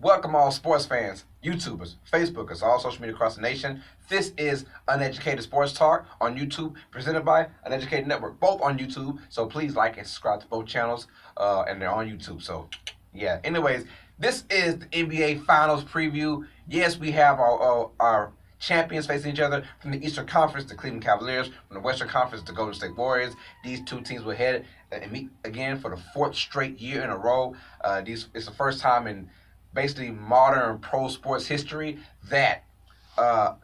Welcome all sports fans, YouTubers, Facebookers, all social media across the nation. This is Uneducated Sports Talk on YouTube, presented by Uneducated Network, both on YouTube. So please like and subscribe to both channels, and they're on YouTube. So, yeah. Anyways, this is the NBA Finals preview. Yes, we have our champions facing each other. From the Eastern Conference, the Cleveland Cavaliers. From the Western Conference, the Golden State Warriors. These two teams will head and meet again for the fourth straight year in a row. It's the first time in basically modern pro sports history that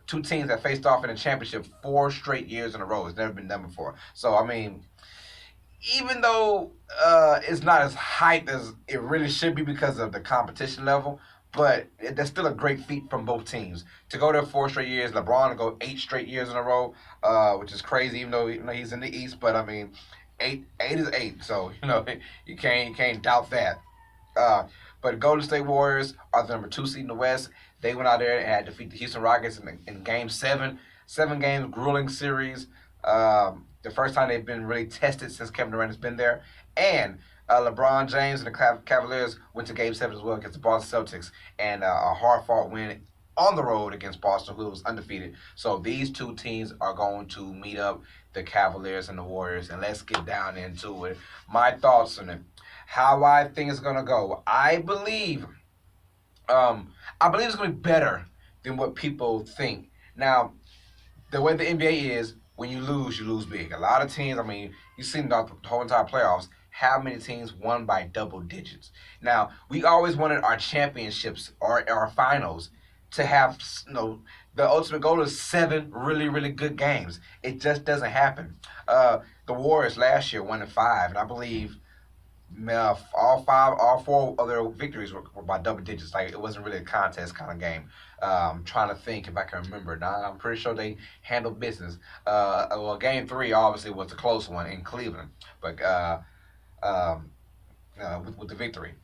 two teams that faced off in a championship 4 straight years in a row. It's never been done before. So, I mean, even though it's not as hyped as it really should be because of the competition level, but that's still a great feat from both teams. To go there 4 straight years, LeBron to go 8 straight years in a row, which is crazy, even though he's in the East. But I mean, eight is eight, so you can't doubt that. But Golden State Warriors are the number 2 seed in the West. They went out there and had to defeat the Houston Rockets in Game 7. 7 games, grueling series. The first time they've been really tested since Kevin Durant has been there. And LeBron James and the Cavaliers went to Game 7 as well against the Boston Celtics. And a hard-fought win on the road against Boston, who was undefeated. So these two teams are going to meet up, the Cavaliers and the Warriors. And let's get down into it. My thoughts on it. How I think it's gonna go. I believe it's gonna be better than what people think. Now, the way the NBA is, when you lose big. A lot of teams, I mean, you've seen the whole entire playoffs, how many teams won by double digits. Now, we always wanted our championships or our finals to have, the ultimate goal is 7 really, really good games. It just doesn't happen. The Warriors last year won in 5, and I believe all 4 of their victories were by double digits. Like, it wasn't really a contest kind of game. I'm trying to think if I can remember. Now, I'm pretty sure they handled business. Well, Game 3 obviously was a close one in Cleveland, but with the victory.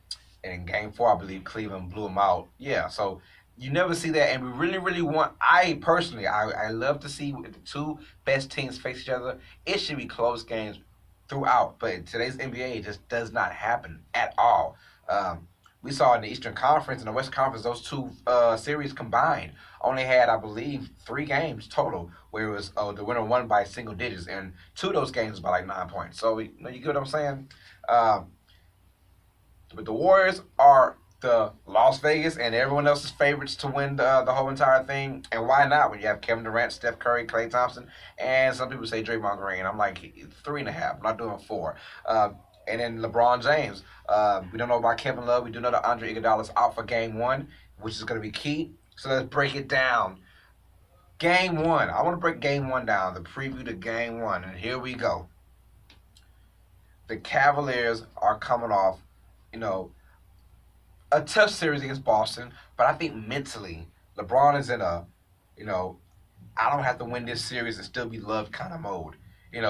And in Game 4, I believe Cleveland blew them out. Yeah, so you never see that, and we really, really want. I personally, I love to see the two best teams face each other. It should be close games throughout, but in today's NBA, it just does not happen at all. We saw in the Eastern Conference and the Western Conference, those two series combined only had, I believe, 3 games total, where it was the winner won by single digits, and 2 of those games by like 9 points. So you get what I'm saying? But the Warriors are the Las Vegas and everyone else's favorites to win the whole entire thing. And why not when you have Kevin Durant, Steph Curry, Klay Thompson, and some people say Draymond Green. I'm like 3.5. I'm not doing 4. And then LeBron James. We don't know about Kevin Love. We do know that Andre Iguodala's out for Game 1, which is going to be key. So let's break it down. Game 1. I want to break Game 1 down, the preview to Game 1. And here we go. The Cavaliers are coming off, a tough series against Boston, but I think mentally, LeBron is in a, I don't have to win this series and still be loved kind of mode.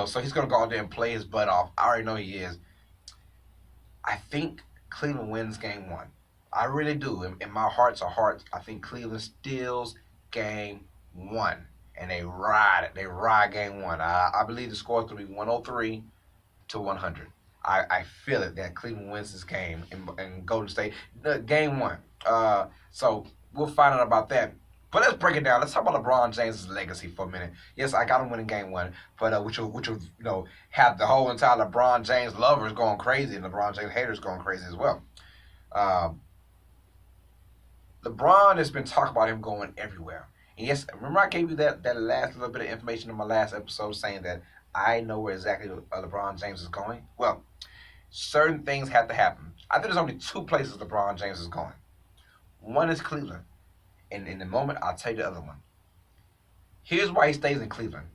So he's going to go out there and play his butt off. I already know he is. I think Cleveland wins Game 1. I really do. In my hearts of hearts, I think Cleveland steals Game 1. And they ride it. They ride Game 1. I believe the score is going to be 103 to 100. I feel it that Cleveland wins this game in Golden State. Game 1. So we'll find out about that. But let's break it down. Let's talk about LeBron James' legacy for a minute. Yes, I got him winning Game 1, but which will have the whole entire LeBron James lovers going crazy and LeBron James haters going crazy as well. LeBron has been talking about him going everywhere. And yes, remember I gave you that last little bit of information in my last episode saying that I know where exactly LeBron James is going? Well, certain things have to happen. I think there's only 2 places LeBron James is going. One is Cleveland. And in a moment, I'll tell you the other one. Here's why he stays in Cleveland.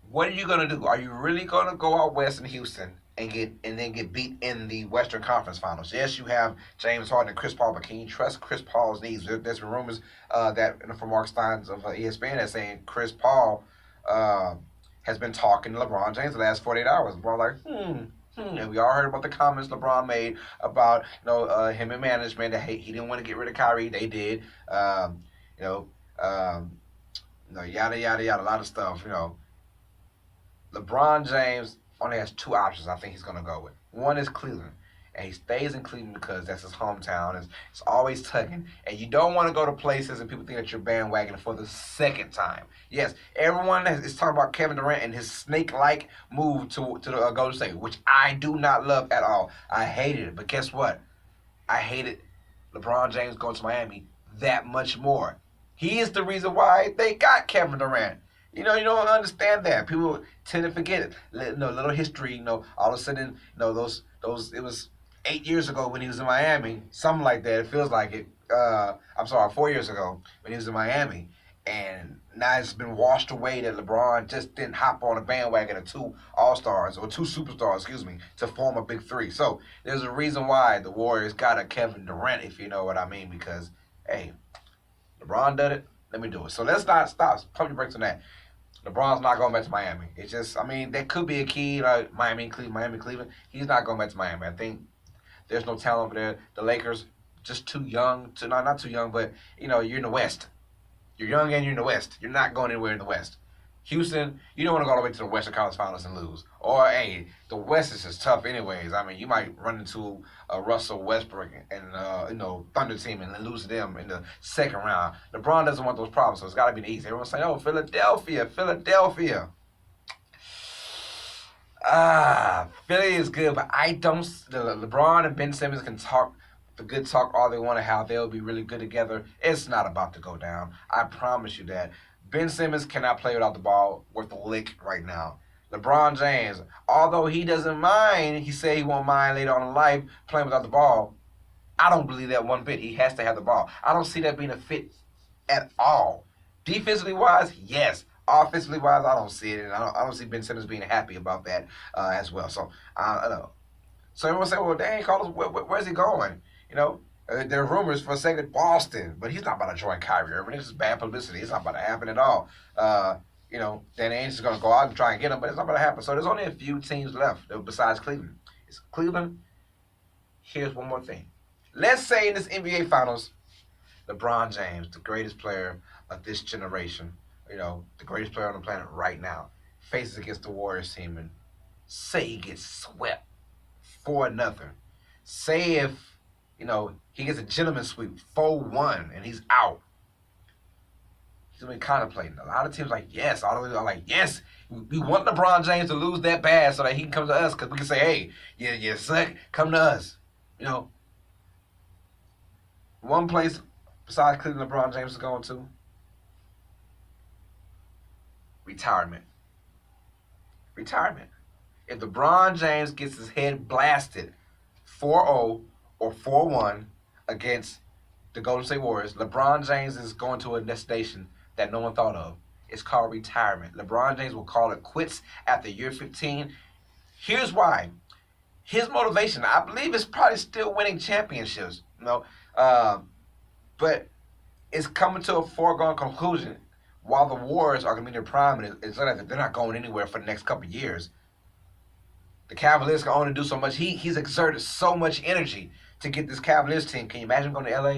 What are you going to do? Are you really going to go out west in Houston and then get beat in the Western Conference Finals? Yes, you have James Harden and Chris Paul, but can you trust Chris Paul's needs? There's been rumors that from Mark Steins of ESPN that's saying Chris Paul has been talking to LeBron James the last 48 hours. LeBron like, And we all heard about the comments LeBron made about him and management that he didn't want to get rid of Kyrie. They did. Yada yada yada, a lot of stuff. LeBron James only has 2 options. I think he's gonna go with. One is Cleveland, and he stays in Cleveland because that's his hometown. It's always tugging, and you don't want to go to places and people think that you're bandwagoning for the second time. Yes, everyone is talking about Kevin Durant and his snake-like move to the Golden State, which I do not love at all. I hated it, but guess what? I hated LeBron James going to Miami that much more. He is the reason why they got Kevin Durant. You don't understand that. People tend to forget it. Little history. All of a sudden, those. It was 8 years ago when he was in Miami, something like that. It feels like it. I'm sorry, 4 years ago when he was in Miami, and now it's been washed away that LeBron just didn't hop on a bandwagon of two All-Stars or two superstars, to form a big three. So there's a reason why the Warriors got a Kevin Durant, if you know what I mean, because hey, LeBron did it. Let me do it. So let's not stop. Pump your brakes on that. LeBron's not going back to Miami. It's just, that could be a key, like Miami, Cleveland. He's not going back to Miami. I think there's no talent over there. The Lakers, just too young. Not too young, but, you're in the West. You're young and you're in the West. You're not going anywhere in the West. Houston, you don't want to go all the way to the Western Conference Finals and lose. Or, hey, the West is just tough anyways. You might run into a Russell Westbrook and, Thunder team and lose to them in the second round. LeBron doesn't want those problems, so it's got to be the East. Everyone's saying, oh, Philadelphia. Philly is good, but I don't. LeBron and Ben Simmons can talk the good talk all they want to have. They'll be really good together. It's not about to go down. I promise you that. Ben Simmons cannot play without the ball worth a lick right now. LeBron James, although he doesn't mind, he said he won't mind later on in life playing without the ball. I don't believe that one bit. He has to have the ball. I don't see that being a fit at all. Defensively wise, yes. Offensively wise, I don't see it, and I don't see Ben Simmons being happy about that as well. So I don't know. So everyone say, well, dang, Carlos, where's he going? There are rumors for a second Boston, but he's not about to join Kyrie Irving. This is bad publicity. It's not about to happen at all. Danny Ainge is going to go out and try and get him, but it's not about to happen. So there's only a few teams left besides Cleveland. It's Cleveland. Here's one more thing. Let's say in this NBA Finals, LeBron James, the greatest player of this generation, the greatest player on the planet right now, faces against the Warriors team and say he gets swept 4-0. Say if he gets a gentleman's sweep, 4-1, and he's out. He's going to be contemplating. A lot of teams like, yes. All of them are like, yes, we want LeBron James to lose that bad so that he can come to us because we can say, hey, you suck, come to us. One place besides Cleveland LeBron James is going to, retirement. If LeBron James gets his head blasted 4-0 or 4-1 against the Golden State Warriors, LeBron James is going to a destination that no one thought of. It's called retirement. LeBron James will call it quits after year 15. Here's why. His motivation, I believe, is probably still winning championships, but it's coming to a foregone conclusion. While the Warriors are going to be in their prime, and it's like they're not going anywhere for the next couple of years. The Cavaliers can only do so much. He's exerted so much energy to get this Cavaliers team. Can you imagine going to LA?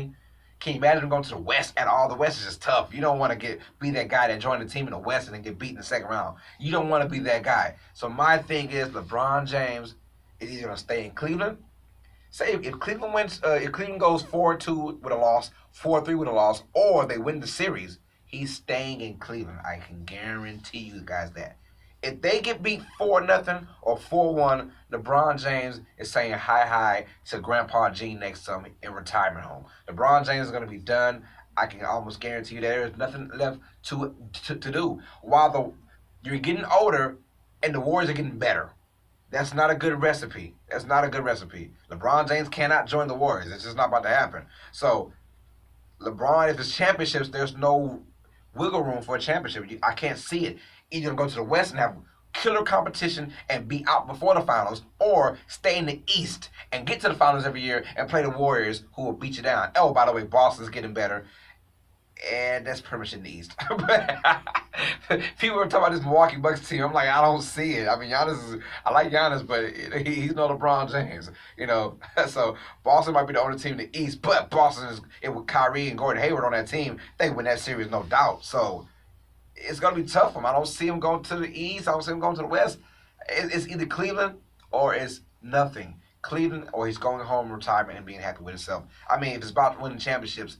Can you imagine going to the West at all? The West is just tough. You don't want to be that guy that joined the team in the West and then get beat in the second round. You don't want to be that guy. So my thing is LeBron James is either going to stay in Cleveland. Say if Cleveland wins, if Cleveland goes 4-2 with a loss, 4-3 with a loss, or they win the series, he's staying in Cleveland. I can guarantee you guys that. If they get beat 4-0 or 4-1, LeBron James is saying hi to Grandpa Gene next to him in retirement home. LeBron James is going to be done. I can almost guarantee you that there's nothing left to do. While you're getting older and the Warriors are getting better. That's not a good recipe. LeBron James cannot join the Warriors. It's just not about to happen. So, LeBron, if it's championships, there's no wiggle room for a championship. I can't see it. Either go to the West and have killer competition and be out before the finals, or stay in the East and get to the finals every year and play the Warriors, who will beat you down. Oh, by the way, Boston's getting better. And that's pretty much in the East. People are talking about this Milwaukee Bucks team. I'm like, I don't see it. I mean, I like Giannis, but he's no LeBron James. So Boston might be the only team in the East, but Boston with Kyrie and Gordon Hayward on that team, they win that series, no doubt. So it's going to be tough for him. I don't see him going to the East. I don't see him going to the West. It's either Cleveland or it's nothing. Cleveland, or he's going home, retirement, and being happy with himself. I mean, if it's about winning championships,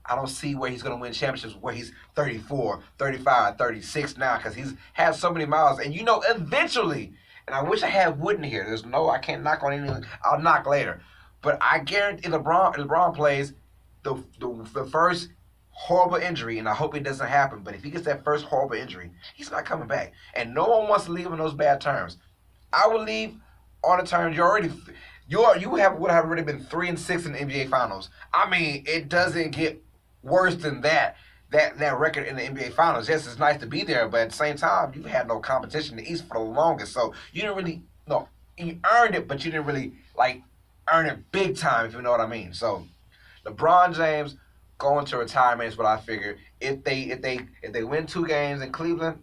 I don't see where he's going to win championships where he's 34, 35, 36 now, because he's had so many miles. And eventually, and I wish I had Wooden here. I can't knock on anything. I'll knock later. But I guarantee LeBron plays the first horrible injury, and I hope it doesn't happen. But if he gets that first horrible injury, he's not coming back. And no one wants to leave on those bad terms. I will leave on the terms you would have already been 3-6 in the NBA Finals. I mean, it doesn't get worse than that record in the NBA Finals. Yes, it's nice to be there, but at the same time, you've had no competition in the East for the longest. So you didn't really you earned it, but you didn't really earn it big time, if you know what I mean. So LeBron James going to retirement is what I figured. If they win 2 games in Cleveland,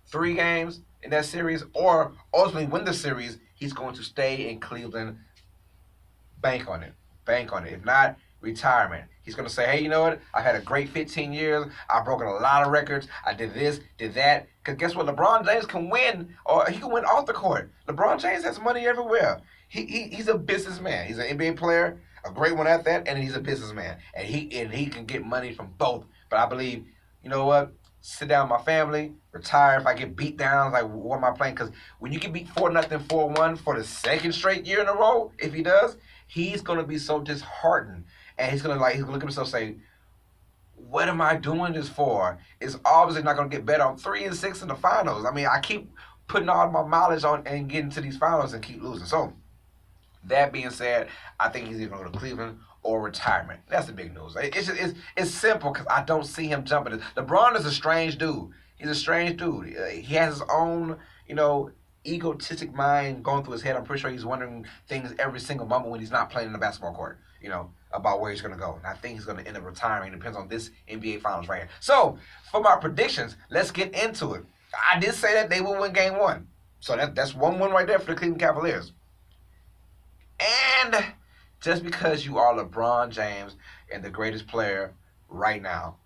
3 games in that series, or ultimately win the series, he's going to stay in Cleveland. Bank on it. If not, retirement. He's going to say, hey, you know what? I've had a great 15 years. I've broken a lot of records. I did this, did that. Because guess what? LeBron James can win, or he can win off the court. LeBron James has money everywhere. He's a businessman. He's an NBA player, a great one at that, and he's a businessman. And he can get money from both. But I believe, you know what? Sit down with my family, retire. If I get beat down, like, what am I playing? Because when you get beat 4-0, 4-1 for the second straight year in a row, if he does, he's going to be so disheartened. And he's gonna look at himself and say, what am I doing this for? It's obviously not gonna get better. I'm 3-6 in the finals. I mean, I keep putting all my mileage on and getting to these finals and keep losing. So that being said, I think he's either gonna go to Cleveland or retirement. That's the big news. It's simple because I don't see him jumping. LeBron is a strange dude. He's a strange dude. He has his own, egotistic mind going through his head. I'm pretty sure he's wondering things every single moment when he's not playing in the basketball court, about where he's going to go. And I think he's going to end up retiring. It depends on this NBA Finals right here. So, for my predictions, let's get into it. I did say that they will win Game 1. So that's 1-1 right there for the Cleveland Cavaliers. And just because you are LeBron James and the greatest player right now,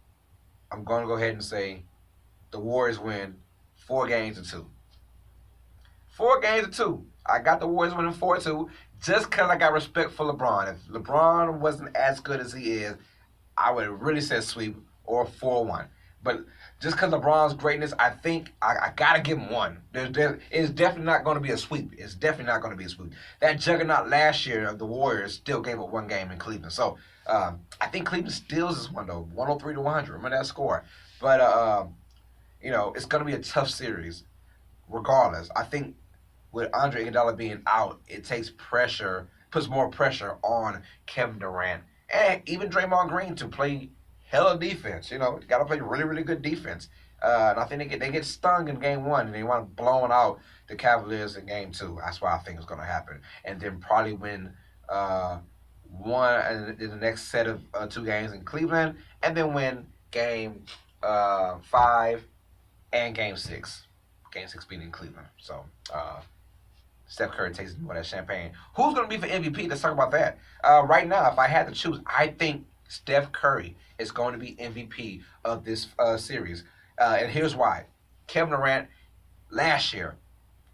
I'm going to go ahead and say the Warriors win 4-2. 4-2. I got the Warriors winning 4-2 just because I got respect for LeBron. If LeBron wasn't as good as he is, I would have really said sweep or 4-1. But just because LeBron's greatness, I think I got to give him one. It's definitely not going to be a sweep. It's definitely not going to be a sweep. That juggernaut last year of the Warriors still gave up 1 game in Cleveland. So I think Cleveland steals this one, though, 103-100. Remember that score. But, it's going to be a tough series regardless. I think with Andre Iguodala being out, it puts more pressure on Kevin Durant and even Draymond Green to play hella defense. Got to play really, really good defense. And I think they get stung in Game 1 and they want to blow out the Cavaliers in Game 2. That's what I think is going to happen. And then probably win 1 in the next set of 2 games in Cleveland, and then win Game 5 and Game 6. Game 6 being in Cleveland. So, Steph Curry takes more of that champagne. Who's going to be for MVP? Let's talk about that. Right now, if I had to choose, I think Steph Curry is going to be MVP of this series. And here's why. Kevin Durant, last year,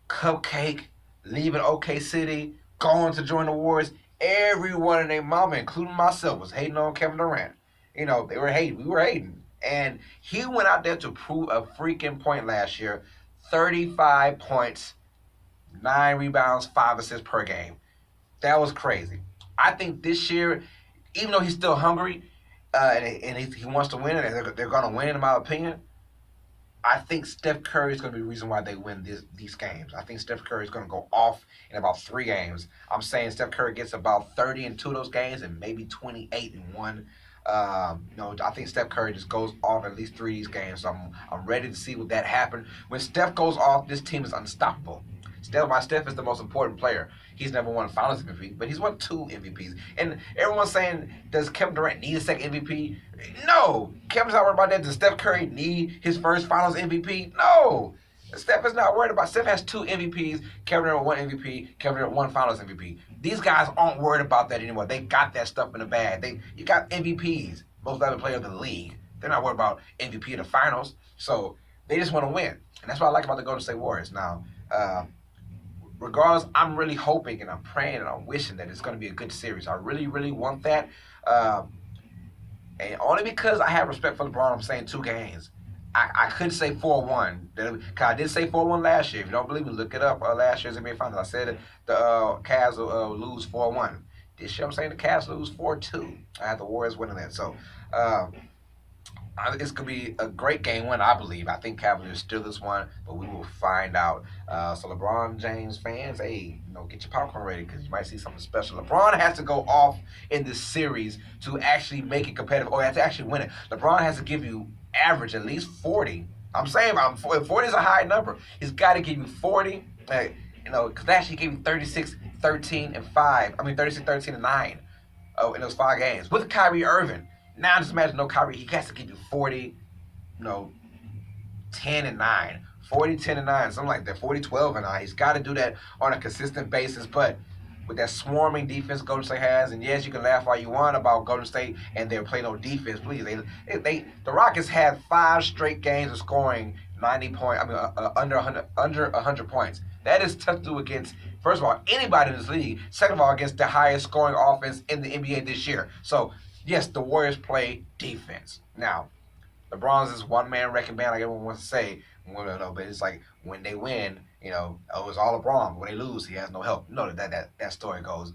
cupcake, leaving OK City, going to join the Warriors. Everyone and their mama, including myself, was hating on Kevin Durant. They were hating. We were hating. And he went out there to prove a freaking point last year. 35 points. 9 rebounds, 5 assists per game. That was crazy. I think this year, even though he's still hungry and he wants to win, and they're going to win, in my opinion, I think Steph Curry is going to be the reason why they win these games. I think Steph Curry is going to go off in about 3 games. I'm saying Steph Curry gets about 30 in 2 of those games and maybe 28 in 1. I think Steph Curry just goes off at least 3 of these games. So I'm ready to see what that happen. When Steph goes off, this team is unstoppable. Steph is the most important player. He's never won Finals MVP, but he's won 2 MVPs. And everyone's saying, does Kevin Durant need a second MVP? No. Kevin's not worried about that. Does Steph Curry need his first Finals MVP? No. Steph is not worried about. Steph has 2 MVPs. Kevin Durant 1 MVP. Kevin Durant 1 Finals MVP. These guys aren't worried about that anymore. They got that stuff in the bag. You got MVPs, most valuable player of the league. They're not worried about MVP in the Finals. So they just want to win. And that's what I like about the Golden State Warriors. Now, regardless, I'm really hoping and I'm praying and I'm wishing that it's going to be a good series. I really, really want that. Uh, and only because I have respect for LeBron, I'm saying 2 games. I could say 4-1. I did say 4-1 last year. If you don't believe me, look it up. Last year's NBA Finals, I said the Cavs will lose 4-1. This year I'm saying the Cavs lose 4-2. I had the Warriors winning that. So it's going to be a great game one, I believe. I think Cavaliers steal this one, but we will find out. So LeBron James fans, hey, get your popcorn ready because you might see something special. LeBron has to go off in this series to actually make it competitive, or to actually win it. LeBron has to give you average at least 40. I'm saying 40 is a high number. He's got to give you 40. Because last year he gave you 36, 13, and 5. 36, 13, and 9 in those 5 games with Kyrie Irving. Now just imagine no Kyrie. He has to give you 40, 10 and 9. 40, 10 and 9, something like that. 40, 12 and 9. He's got to do that on a consistent basis. But with that swarming defense Golden State has, and yes, you can laugh all you want about Golden State and they're playing no defense. Please, the Rockets had 5 straight games of scoring 90 points. Under 100 points. That is tough to do against, first of all, anybody in this league. Second of all, against the highest scoring offense in the NBA this year. So yes, the Warriors play defense. Now, LeBron's this one-man wrecking band, like everyone wants to say. But it's like when they win, it's all LeBron. When they lose, he has no help. That story goes.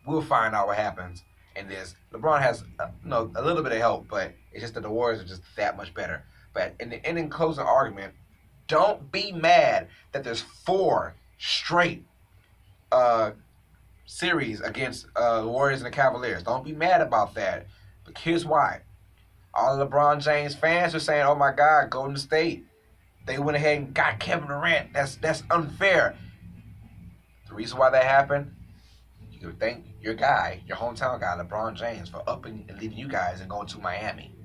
We'll find out what happens in this. LeBron has a little bit of help, but it's just that the Warriors are just that much better. But in closing argument, don't be mad that there's 4 straight series against the Warriors and the Cavaliers. Don't be mad about that. But here's why. All the LeBron James fans are saying, oh my God, Golden State, they went ahead and got Kevin Durant. That's unfair. The reason why that happened, you can thank your guy, your hometown guy, LeBron James, for upping and leaving you guys and going to Miami.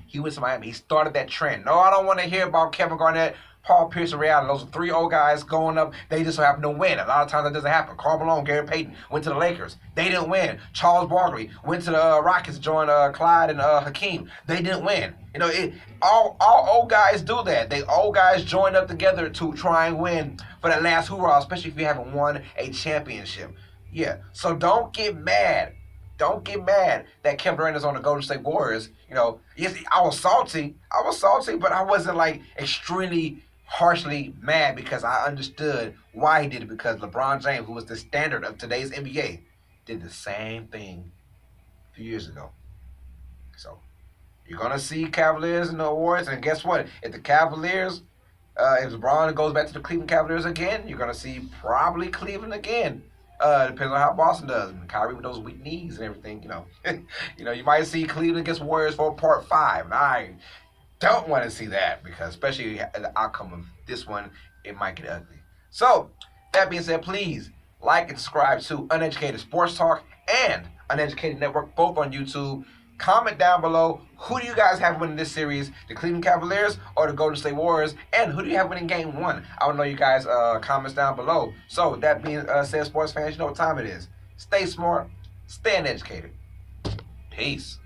He went to Miami. He started that trend. No, I don't want to hear about Kevin Garnett, Paul Pierce, and Ray Allen. Those are 3 old guys going up. They just happen to win. A lot of times that doesn't happen. Karl Malone, Gary Payton went to the Lakers. They didn't win. Charles Barkley went to the Rockets, joined Clyde and Hakeem. They didn't win. All old guys do that. They old guys join up together to try and win for that last hoorah, especially if you haven't won a championship. Yeah. So don't get mad. Don't get mad that Kevin Durant is on the Golden State Warriors. Yes, I was salty, but I wasn't like extremely harshly mad because I understood why he did it. Because LeBron James, who was the standard of today's NBA, did the same thing a few years ago. So you're gonna see Cavaliers and the Warriors, and guess what? If the Cavaliers, if LeBron goes back to the Cleveland Cavaliers again, you're gonna see probably Cleveland again. Depends on how Boston does. Kyrie with those weak knees and everything, you might see Cleveland against Warriors for part 5. And I don't want to see that because, especially the outcome of this one, it might get ugly. So, that being said, please like and subscribe to Uneducated Sports Talk and Uneducated Network, both on YouTube. Comment down below, who do you guys have winning this series, the Cleveland Cavaliers or the Golden State Warriors, and who do you have winning game 1? I want to know you guys' comments down below. So, that being said, sports fans, you know what time it is. Stay smart, stay uneducated. Peace.